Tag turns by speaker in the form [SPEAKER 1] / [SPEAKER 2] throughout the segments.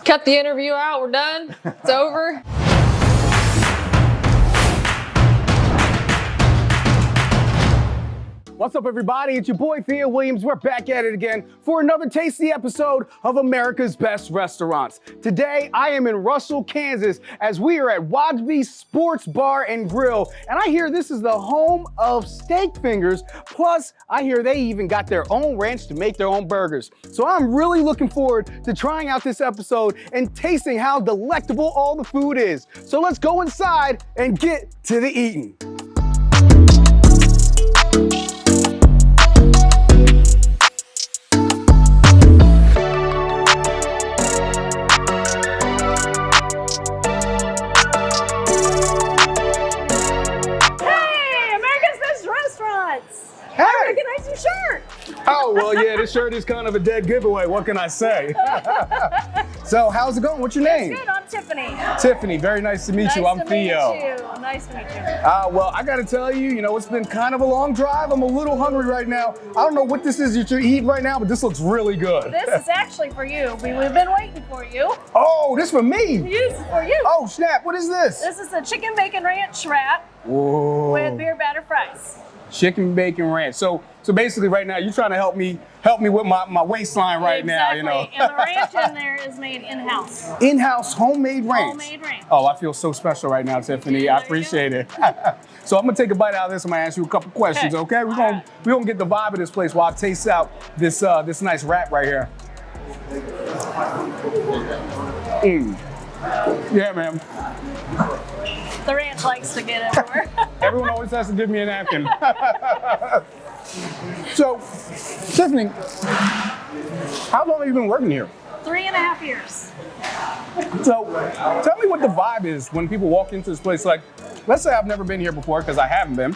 [SPEAKER 1] Cut the interview out, we're done, it's over.
[SPEAKER 2] What's up, everybody? It's your boy, Thea Williams. We're back at it again for another tasty episode of America's Best Restaurants. Today, I am in Russell, Kansas, as we are at Waudby Sports Bar and Grill. And I hear this is the home of steak fingers. Plus, I hear they even got their own ranch to make their own burgers. So I'm really looking forward to trying out this episode and tasting how delectable all the food is. So let's go inside and get to the eating. Oh, well, yeah, this shirt is kind of a dead giveaway. What can I say? So, how's it going? What's your name?
[SPEAKER 3] It's good. I'm Tiffany.
[SPEAKER 2] Tiffany, very nice to meet you. I'm Theo.
[SPEAKER 3] Nice to meet you.
[SPEAKER 2] Well, I got to tell you, it's been kind of a long drive. I'm a little hungry right now. I don't know what this is that you're eating right now, but this looks really good.
[SPEAKER 3] This is actually for you. We've been waiting for you.
[SPEAKER 2] Oh, this for me?
[SPEAKER 3] This is for you.
[SPEAKER 2] Oh, snap. What is this?
[SPEAKER 3] This is the chicken bacon ranch wrap.
[SPEAKER 2] Whoa.
[SPEAKER 3] With beer batter fries.
[SPEAKER 2] Chicken bacon ranch. So basically right now you're trying to help me with my waistline right now,
[SPEAKER 3] And the ranch in there is made in-house.
[SPEAKER 2] In-house homemade ranch.
[SPEAKER 3] Homemade ranch.
[SPEAKER 2] Oh, I feel so special right now, Tiffany. I appreciate it. So I'm gonna take a bite out of this. I'm gonna ask you a couple questions, okay? We're gonna get the vibe of this place while I taste out this nice wrap right here. Yeah, man.
[SPEAKER 3] The ranch likes to get everywhere.
[SPEAKER 2] Everyone always has to give me a napkin. So, Tiffany, how long have you been working here?
[SPEAKER 3] 3.5 years.
[SPEAKER 2] So, tell me what the vibe is when people walk into this place. Like, let's say I've never been here before because I haven't been.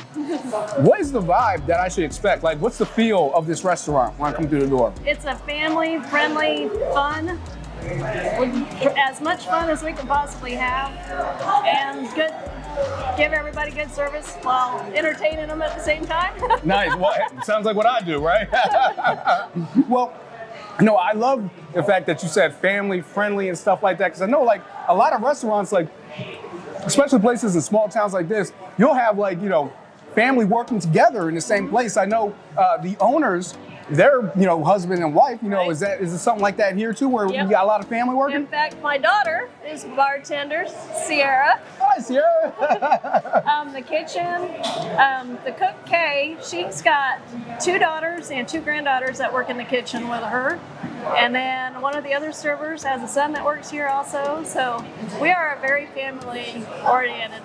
[SPEAKER 2] What is the vibe that I should expect? Like, what's the feel of this restaurant when I come through the door?
[SPEAKER 3] It's a family-friendly, fun, as much fun as we can possibly have, and good. Give everybody good service while entertaining them at the same time.
[SPEAKER 2] Nice. Well, it sounds like what I do, right? Well, no, I love the fact that you said family friendly and stuff like that, because I know like a lot of restaurants, like especially places in small towns like this, you'll have like, family working together in the same place. I know the owners, they're, husband and wife,
[SPEAKER 3] Right.
[SPEAKER 2] is it something like that here too, where
[SPEAKER 3] Yep.
[SPEAKER 2] you got a lot of family working?
[SPEAKER 3] In fact, my daughter is bartender, Sierra.
[SPEAKER 2] Hi, Sierra.
[SPEAKER 3] The kitchen, the cook, Kay, she's got 2 daughters and 2 granddaughters that work in the kitchen with her. And then one of the other servers has a son that works here also. So we are a very family-oriented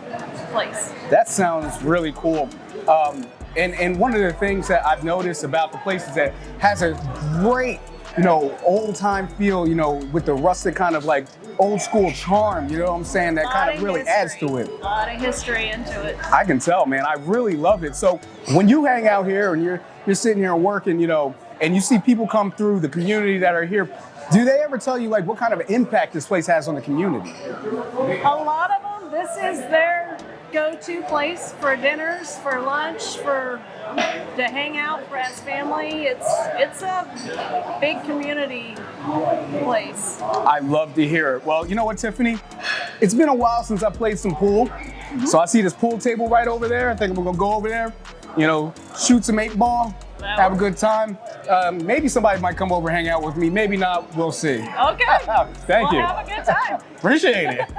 [SPEAKER 3] place.
[SPEAKER 2] That sounds really cool. And one of the things that I've noticed about the place is that it has a great, old time feel, with the rustic kind of like old school charm, you know what I'm saying? That kind of really adds to it.
[SPEAKER 3] A lot of history into it.
[SPEAKER 2] I can tell, man. I really love it. So when you hang out here and you're sitting here and working, and you see people come through the community that are here, do they ever tell you like what kind of impact this place has on the community?
[SPEAKER 3] A lot of them, this is their go-to place for dinners, for lunch, to hang out as family. It's a big community place.
[SPEAKER 2] I love to hear it. Well, you know what, Tiffany? It's been a while since I played some pool. So I see this pool table right over there. I think we're gonna go over there, shoot some 8-ball, have a good time. Maybe somebody might come over and hang out with me. Maybe not, we'll see.
[SPEAKER 3] Okay.
[SPEAKER 2] Thank you.
[SPEAKER 3] Have a good time.
[SPEAKER 2] Appreciate it.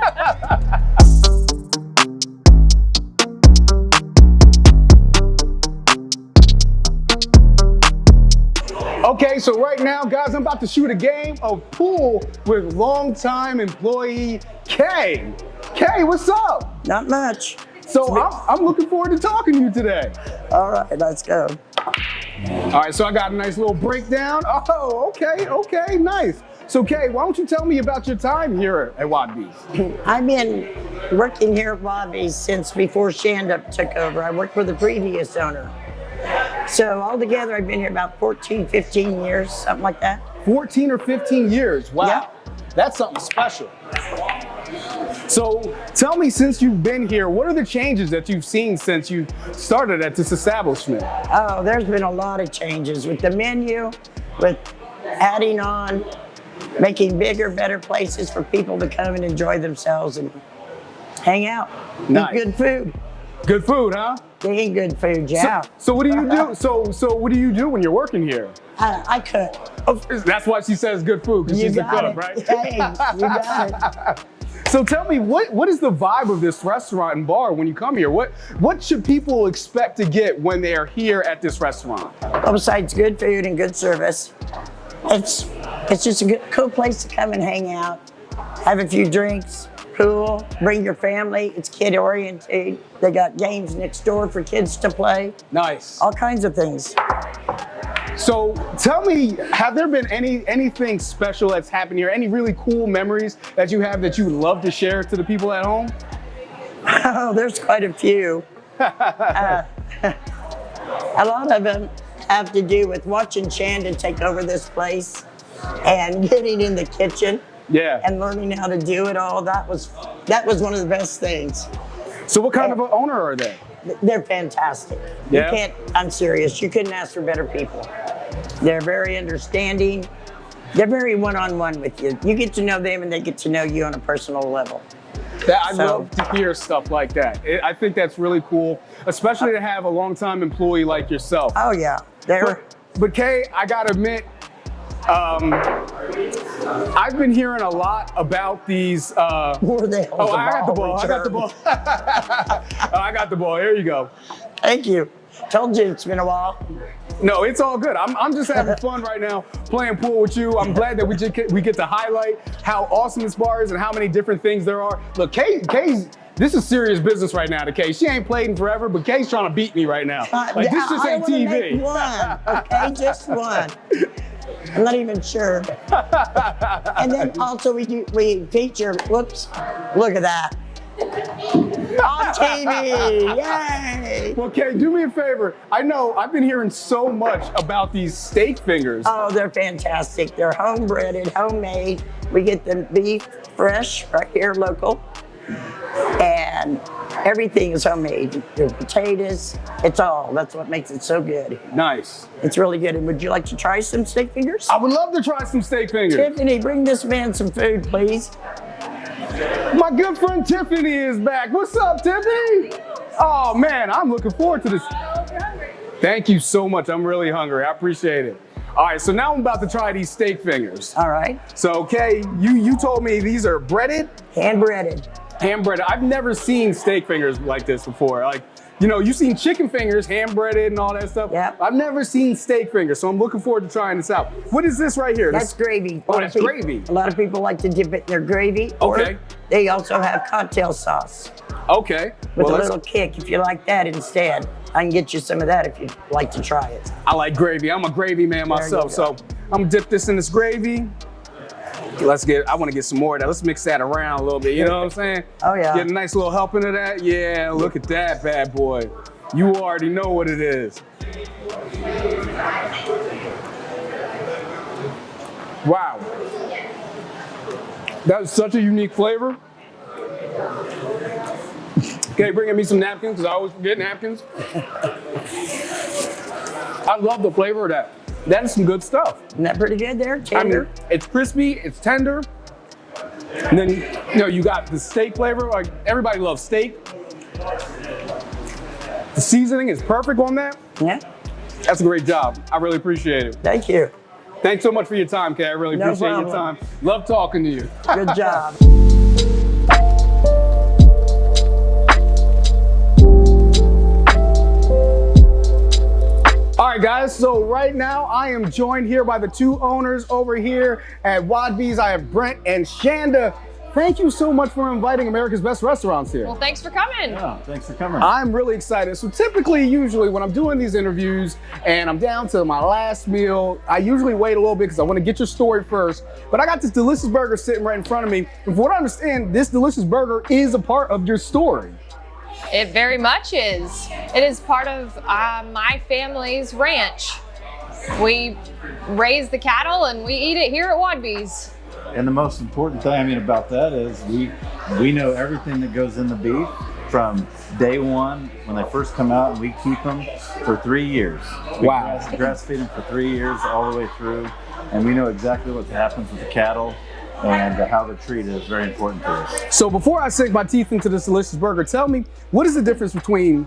[SPEAKER 2] Okay, so right now, guys, I'm about to shoot a game of pool with longtime employee Kay. Kay, what's up?
[SPEAKER 4] Not much.
[SPEAKER 2] So I'm looking forward to talking to you today.
[SPEAKER 4] All right, let's go.
[SPEAKER 2] All right, so I got a nice little breakdown. Oh, okay, nice. So Kay, why don't you tell me about your time here at Waudby?
[SPEAKER 4] I've been working here at Waudby since before Shanda took over. I worked for the previous owner. So altogether, I've been here about 14, 15 years, something like that.
[SPEAKER 2] 14 or 15 years, wow.
[SPEAKER 4] Yeah.
[SPEAKER 2] That's something special. So tell me, since you've been here, what are the changes that you've seen since you started at this establishment?
[SPEAKER 4] Oh, there's been a lot of changes with the menu, with adding on making bigger, better places for people to come and enjoy themselves and hang out.
[SPEAKER 2] Nice.
[SPEAKER 4] Eat good food.
[SPEAKER 2] Good food, huh?
[SPEAKER 4] They eat good food, yeah.
[SPEAKER 2] So what do you do? So what do you do when you're working here?
[SPEAKER 4] I cook.
[SPEAKER 2] Oh, that's why she says good food, because she's a cook, right?
[SPEAKER 4] Hey, you got it.
[SPEAKER 2] So tell me, what is the vibe of this restaurant and bar when you come here? What should people expect to get when they are here at this restaurant?
[SPEAKER 4] Well, besides good food and good service, it's just a good, cool place to come and hang out, have a few drinks, pool, bring your family. It's kid oriented. They got games next door for kids to play.
[SPEAKER 2] Nice.
[SPEAKER 4] All kinds of things.
[SPEAKER 2] So tell me, have there been anything special that's happened here? Any really cool memories that you have that you would love to share to the people at home?
[SPEAKER 4] Oh, there's quite a few. A lot of them have to do with watching Shanda take over this place and getting in the kitchen.
[SPEAKER 2] Yeah.
[SPEAKER 4] And learning how to do it all. That was one of the best things.
[SPEAKER 2] So what kind of an owner are they?
[SPEAKER 4] They're fantastic.
[SPEAKER 2] Yeah.
[SPEAKER 4] You can't, I'm serious, you couldn't ask for better people. They're very understanding. They're very one-on-one with you. You get to know them and they get to know you on a personal level.
[SPEAKER 2] I love to hear stuff like that. I think that's really cool, especially to have a longtime employee like yourself.
[SPEAKER 4] Oh yeah,
[SPEAKER 2] But Kay, I gotta admit, I've been hearing a lot about these.
[SPEAKER 4] Where the hell's
[SPEAKER 2] I got the ball. I got the
[SPEAKER 4] return?
[SPEAKER 2] ball. I got the ball. Here you go.
[SPEAKER 4] Thank you. Told you it's been a while.
[SPEAKER 2] No, it's all good. I'm just having fun right now playing pool with you. I'm glad that we get to highlight how awesome this bar is and how many different things there are. Look, Kay's. This is serious business right now to Kay. She ain't played in forever, but Kay's trying to beat me right now. Like this just ain't TV.
[SPEAKER 4] Make one, okay, just one. I'm not even sure. And then also we feature, whoops, look at that. On TV, yay!
[SPEAKER 2] Well, Kay, do me a favor. I know I've been hearing so much about these steak fingers.
[SPEAKER 4] Oh, they're fantastic. They're home-breaded, homemade. We get the beef fresh right here, local. And everything is homemade. The potatoes, that's what makes it so good.
[SPEAKER 2] Nice.
[SPEAKER 4] It's really good. And would you like to try some steak fingers?
[SPEAKER 2] I would love to try some steak fingers.
[SPEAKER 4] Tiffany, bring this man some food, please.
[SPEAKER 2] My good friend Tiffany is back. What's up, Tiffany? Oh man, I'm looking forward to this. Thank you so much. I'm really hungry. I appreciate it. All right, so now I'm about to try these steak fingers.
[SPEAKER 4] All right.
[SPEAKER 2] So, Kay, you told me these are breaded?
[SPEAKER 4] Hand-breaded.
[SPEAKER 2] Hand-breaded. I've never seen steak fingers like this before. Like, you know, you've seen chicken fingers, hand-breaded and all that stuff.
[SPEAKER 4] Yep.
[SPEAKER 2] I've never seen steak fingers, so I'm looking forward to trying this out. What is this right here?
[SPEAKER 4] That's gravy.
[SPEAKER 2] Oh, that's gravy.
[SPEAKER 4] A lot of people like to dip it in their gravy.
[SPEAKER 2] Okay.
[SPEAKER 4] Or they also have cocktail sauce
[SPEAKER 2] Okay.
[SPEAKER 4] with
[SPEAKER 2] Well,
[SPEAKER 4] a little kick if you like that instead. I can get you some of that if you'd like to try it.
[SPEAKER 2] I like gravy. I'm a gravy man myself, so I'm gonna dip this in this gravy. I want to get some more of that. Let's mix that around a little bit, you know what I'm saying?
[SPEAKER 4] Oh yeah.
[SPEAKER 2] Get a nice little helping of that. Yeah, look at that bad boy. You already know what it is. Wow. That is such a unique flavor. Okay, bringing me some napkins, because I always forget napkins. I love the flavor of that. That is some good stuff.
[SPEAKER 4] Isn't that pretty good there? Tender?
[SPEAKER 2] I mean, it's crispy, it's tender. And then, you know, you got the steak flavor. Like, everybody loves steak. The seasoning is perfect on that.
[SPEAKER 4] Yeah.
[SPEAKER 2] That's a great job. I really appreciate it.
[SPEAKER 4] Thank you.
[SPEAKER 2] Thanks so much for your time, Kay. I really
[SPEAKER 4] No
[SPEAKER 2] appreciate your
[SPEAKER 4] problem.
[SPEAKER 2] time. Love talking to you.
[SPEAKER 4] Good job.
[SPEAKER 2] All right, guys, so right now I am joined here by the two owners over here at Waudby's. I have Brent and Shanda. Thank you so much for inviting America's Best Restaurants here.
[SPEAKER 1] Well, thanks for coming.
[SPEAKER 5] Yeah, thanks for coming.
[SPEAKER 2] I'm really excited. So usually when I'm doing these interviews and I'm down to my last meal, I usually wait a little bit because I want to get your story first. But I got this delicious burger sitting right in front of me. And from what I understand, this delicious burger is a part of your story.
[SPEAKER 1] It very much is. It is part of my family's ranch. We raise the cattle and we eat it here at Waudby's.
[SPEAKER 5] And the most important thing about that is we know everything that goes in the beef from day one when they first come out, and we keep them for 3 years. We
[SPEAKER 2] Wow.
[SPEAKER 5] grass feed them for 3 years all the way through. and we know exactly what happens with the cattle, and how they're treated is very important to us.
[SPEAKER 2] So before I sink my teeth into this delicious burger, tell me, what is the difference between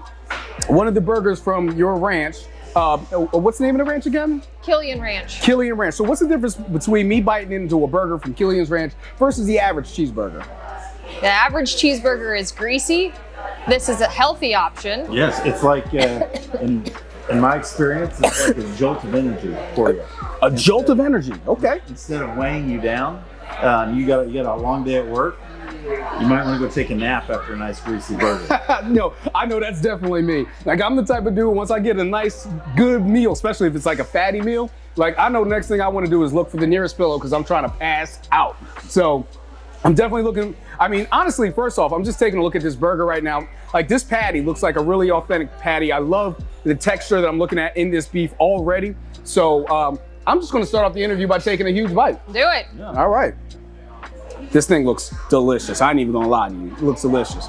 [SPEAKER 2] one of the burgers from your ranch? What's the name of the ranch again?
[SPEAKER 1] Killian Ranch.
[SPEAKER 2] Killian Ranch. So what's the difference between me biting into a burger from Killian's Ranch versus the average cheeseburger?
[SPEAKER 1] The average cheeseburger is greasy. This is a healthy option.
[SPEAKER 5] Yes, it's like, in my experience, it's like a jolt of energy for you.
[SPEAKER 2] A jolt of energy, okay.
[SPEAKER 5] Instead of weighing you down, you got a long day at work, you might want to go take a nap after a nice greasy burger.
[SPEAKER 2] No, I know that's definitely me. Like, I'm the type of dude, once I get a nice, good meal, especially if it's like a fatty meal, like, I know the next thing I want to do is look for the nearest pillow because I'm trying to pass out. So I'm definitely looking, I mean, honestly, first off, I'm just taking a look at this burger right now. Like, this patty looks like a really authentic patty. I love the texture that I'm looking at in this beef already. So I'm just gonna start off the interview by taking a huge bite.
[SPEAKER 1] Do it.
[SPEAKER 5] Yeah.
[SPEAKER 2] All right. This thing looks delicious. I ain't even gonna lie to you. It looks delicious.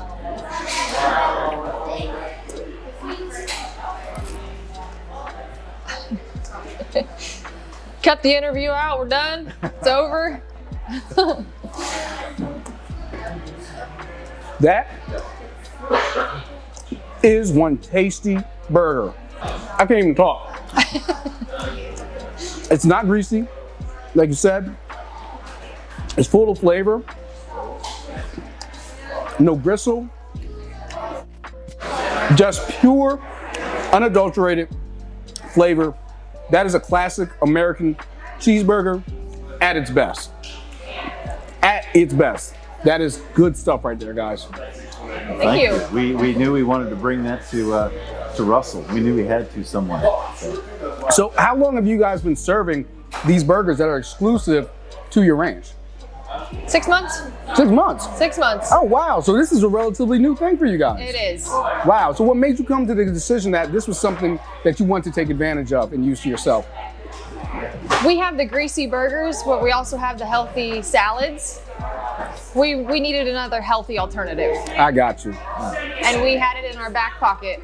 [SPEAKER 1] Cut the interview out, we're done. It's over.
[SPEAKER 2] That is one tasty burger. I can't even talk. It's not greasy, like you said. It's full of flavor. No gristle. Just pure, unadulterated flavor. That is a classic American cheeseburger at its best. At its best. That is good stuff right there, guys.
[SPEAKER 1] Thank you.
[SPEAKER 5] We knew we wanted to bring that to Russell. We knew we had to somewhere.
[SPEAKER 2] So how long have you guys been serving these burgers that are exclusive to your ranch?
[SPEAKER 1] 6 months?
[SPEAKER 2] 6 months.
[SPEAKER 1] 6 months.
[SPEAKER 2] Oh, wow. So this is a relatively new thing for you guys.
[SPEAKER 1] It is.
[SPEAKER 2] Wow. So what made you come to the decision that this was something that you want to take advantage of and use to yourself?
[SPEAKER 1] We have the greasy burgers, but we also have the healthy salads. We needed another healthy alternative.
[SPEAKER 2] I got you.
[SPEAKER 1] And we had it in our back pocket.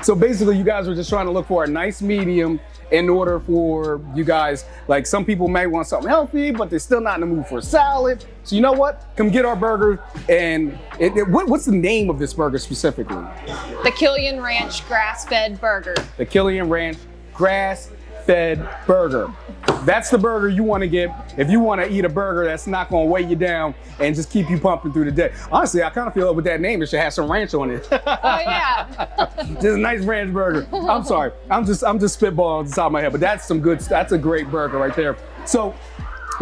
[SPEAKER 2] So basically you guys were just trying to look for a nice medium in order for you guys, like some people may want something healthy, but they're still not in the mood for a salad. So you know what? Come get our burger. And what's the name of this burger specifically?
[SPEAKER 1] The Killian Ranch grass-fed burger.
[SPEAKER 2] The Killian Ranch grass-fed burger. That's the burger you want to get if you want to eat a burger that's not going to weigh you down and just keep you pumping through the day. Honestly, I kind of feel like with that name, it should have some ranch on it.
[SPEAKER 1] Oh yeah.
[SPEAKER 2] Just a nice ranch burger. I'm sorry. I'm just spitballing off the top of my head, but that's a great burger right there. So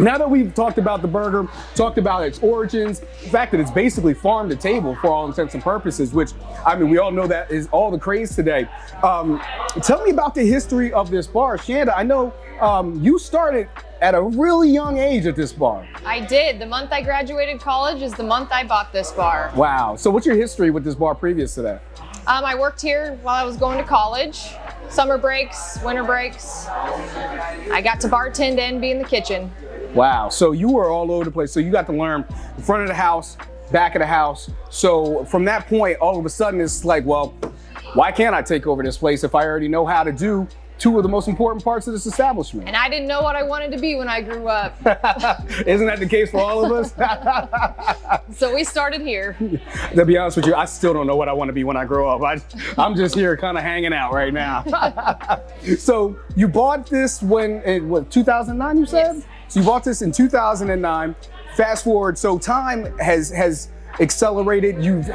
[SPEAKER 2] now that we've talked about the burger, talked about its origins, the fact that it's basically farm to table for all intents and purposes, which, I mean, we all know that is all the craze today. Tell me about the history of this bar. Shanda, I know you started at a really young age at this bar.
[SPEAKER 1] I did. The month I graduated college is the month I bought this bar.
[SPEAKER 2] Wow. So what's your history with this bar previous to that?
[SPEAKER 1] I worked here while I was going to college. Summer breaks, winter breaks. I got to bartend and be in the kitchen.
[SPEAKER 2] Wow, so you were all over the place. So you got to learn the front of the house, back of the house. So from that point, all of a sudden it's like, well, why can't I take over this place if I already know how to do two of the most important parts of this establishment?
[SPEAKER 1] And I didn't know what I wanted to be when I grew up.
[SPEAKER 2] Isn't that the case for all of us?
[SPEAKER 1] So we started here.
[SPEAKER 2] To be honest with you, I still don't know what I want to be when I grow up. I'm just here kind of hanging out right now. So you bought this in 2009 you said?
[SPEAKER 1] Yes.
[SPEAKER 2] So you bought this in 2009. Fast forward, so time has accelerated. You've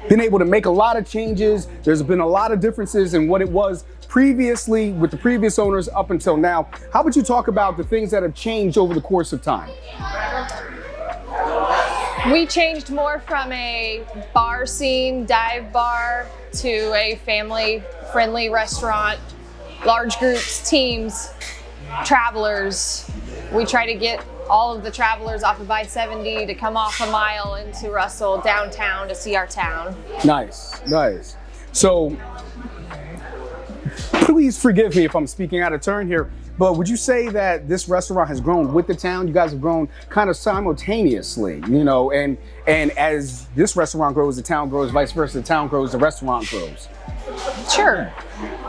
[SPEAKER 2] been able to make a lot of changes. There's been a lot of differences in what it was previously with the previous owners up until now. How would you talk about the things that have changed over the course of time?
[SPEAKER 1] We changed more from a bar scene, dive bar, to a family-friendly restaurant, large groups, teams, travelers. We try to get all of the travelers off of I-70 to come off a mile into Russell downtown to see our town.
[SPEAKER 2] Nice, nice. So please forgive me if I'm speaking out of turn here, but would you say that this restaurant has grown with the town? You guys have grown kind of simultaneously, you know, and as this restaurant grows, the town grows, vice versa, the town grows, the restaurant grows.
[SPEAKER 1] Sure.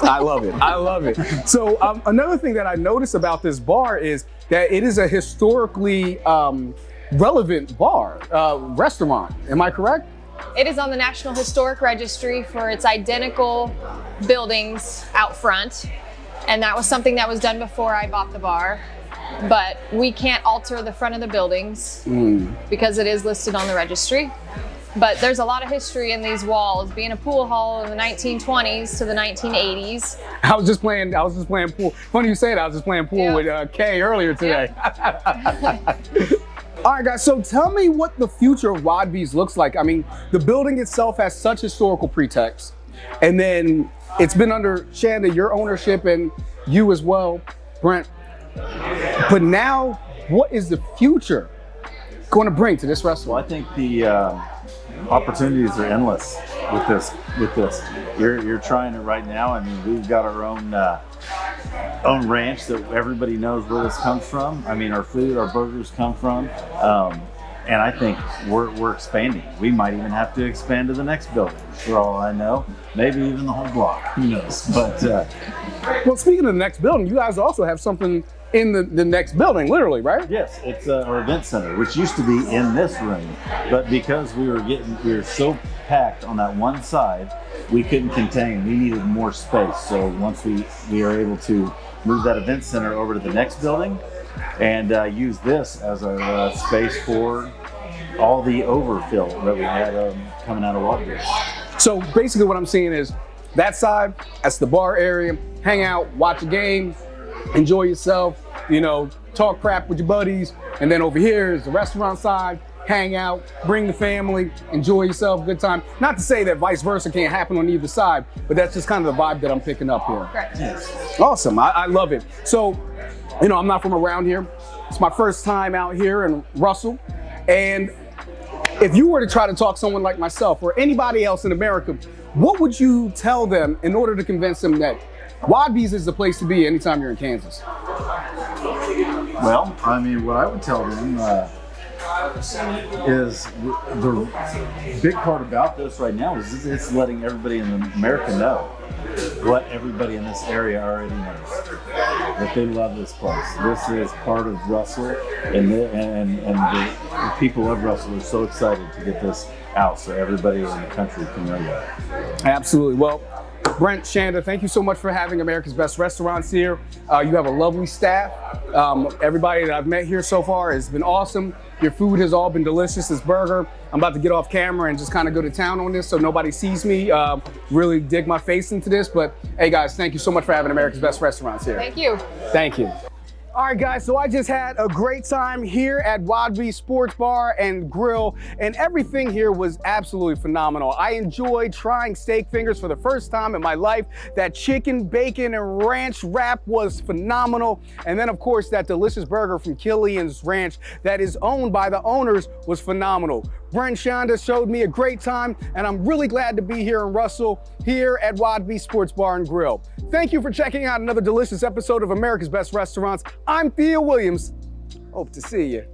[SPEAKER 2] I love it. I love it. So another thing that I noticed about this bar is that it is a historically relevant bar, restaurant. Am I correct?
[SPEAKER 1] It is on the National Historic Registry for its identical buildings out front. And that was something that was done before I bought the bar. But we can't alter the front of the buildings because it is listed on the registry. But there's a lot of history in these walls, being a pool hall in the 1920s to the 1980s.
[SPEAKER 2] I was just playing pool. Funny you say that, I was just playing pool with Kay earlier today. All right, guys, so tell me what the future of Waudby's looks like. I mean, the building itself has such historical pretext, and then it's been under Shanda, your ownership, and you as well, Brent. But now, what is the future going to bring to this restaurant?
[SPEAKER 5] Well, I think the opportunities are endless with this. You're trying it right now. I mean, we've got our own ranch that everybody knows where this comes from. I mean, our food, our burgers come from. And I think we're expanding. We might even have to expand to the next building, for all I know. Maybe even the whole block, who knows? But
[SPEAKER 2] well, speaking of the next building, you guys also have something in the next building, literally, right?
[SPEAKER 5] yes, it's our event center, which used to be in this room, but because we were so packed on that one side, we couldn't contain. We needed more space. So once we are able to move that event center over to the next building and use this as our space for all the overfill that we had coming out of Waudby.
[SPEAKER 2] So basically what I'm seeing is that side, that's the bar area, hang out, watch a game, enjoy yourself, you know, talk crap with your buddies. And then over here is the restaurant side, hang out, bring the family, enjoy yourself, good time. Not to say that vice versa can't happen on either side, but that's just kind of the vibe that I'm picking up here.
[SPEAKER 1] Correct.
[SPEAKER 5] Yes.
[SPEAKER 2] Awesome, I love it. So, you know, I'm not from around here. It's my first time out here in Russell. And if you were to try to talk someone like myself or anybody else in America, what would you tell them in order to convince them that Waudby's is the place to be anytime you're in Kansas?
[SPEAKER 5] Well, I mean, what I would tell them is the big part about this right now is it's letting everybody in America know what everybody in this area already knows, that they love this place. This is part of Russell, and the people of Russell are so excited to get this out so everybody in the country can know that.
[SPEAKER 2] Absolutely. Well, Brent, Shanda, thank you so much for having America's Best Restaurants here. You have a lovely staff. Everybody that I've met here so far has been awesome. Your food has all been delicious. This burger, I'm about to get off camera and just kind of go to town on this so nobody sees me really dig my face into this. But hey guys, thank you so much for having America's Best Restaurants here.
[SPEAKER 1] Thank you.
[SPEAKER 2] Thank you. All right, guys, so I just had a great time here at Waudby Sports Bar and Grill, and everything here was absolutely phenomenal. I enjoyed trying steak fingers for the first time in my life. That chicken, bacon, and ranch wrap was phenomenal. And then, of course, that delicious burger from Killian's Ranch that is owned by the owners was phenomenal. Brent, Shanda showed me a great time, and I'm really glad to be here in Russell, here at Waudby Sports Bar and Grill. Thank you for checking out another delicious episode of America's Best Restaurants. I'm Thea Williams. Hope to see you.